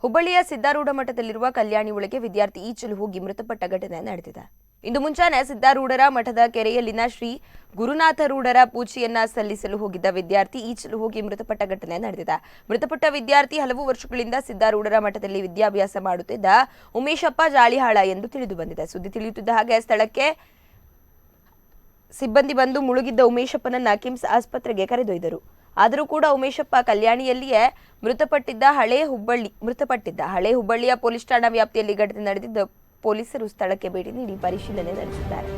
ಹುಬ್ಬಳ್ಳಿಯ ಸಿದ್ದಾರೂಢ ಮಠದಲ್ಲಿರುವ ಕಲ್ಯಾಣಿ ಒಳಗೆ ವಿದ್ಯಾರ್ಥಿ ಈಜಲು ಹೋಗಿ ಮೃತಪಟ್ಟ ಘಟನೆ ನಡೆದಿದೆ. ಇಂದು ಮುಂಜಾನೆ ಸಿದ್ದಾರೂಢರ ಮಠದ ಕೆರೆಯಲ್ಲಿನ ಶ್ರೀ ಗುರುನಾಥರೂಢರ ಪೂಜೆಯನ್ನ ಸಲ್ಲಿಸಲು ಹೋಗಿದ್ದ ವಿದ್ಯಾರ್ಥಿ ಈಜಲು ಹೋಗಿ ಮೃತಪಟ್ಟ ಘಟನೆ ನಡೆದಿದೆ. ಮೃತಪಟ್ಟ ವಿದ್ಯಾರ್ಥಿ ಹಲವು ವರ್ಷಗಳಿಂದ ಸಿದ್ದಾರೂಢರ ಮಠದಲ್ಲಿ ವಿದ್ಯಾಭ್ಯಾಸ ಮಾಡುತ್ತಿದ್ದ ಉಮೇಶಪ್ಪ ಜಾಳಿಹಾಳ ಎಂದು ತಿಳಿದು ಬಂದಿದೆ. ಸುದ್ದಿ ತಿಳಿಯುತ್ತಿದ್ದ ಹಾಗೆ ಸ್ಥಳಕ್ಕೆ ಸಿಬ್ಬಂದಿ ಬಂದು ಮುಳುಗಿದ್ದ ಉಮೇಶಪ್ಪನನ್ನ ಕಿಮ್ಸ್ ಆಸ್ಪತ್ರೆಗೆ ಕರೆದೊಯ್ದರು. ಆದರೂ ಕೂಡ ಉಮೇಶಪ್ಪ ಕಲ್ಯಾಣಿಯಲ್ಲಿಯೇ ಮೃತಪಟ್ಟಿದ್ದ ಹಳೆ ಹುಬ್ಬಳ್ಳಿಯ ಪೊಲೀಸ್ ಠಾಣಾ ವ್ಯಾಪ್ತಿಯಲ್ಲಿ ಘಟನೆ ನಡೆದಿದ್ದು ಪೊಲೀಸರು ಸ್ಥಳಕ್ಕೆ ಭೇಟಿ ನೀಡಿ ಪರಿಶೀಲನೆ ನಡೆಸಿದ್ದಾರೆ.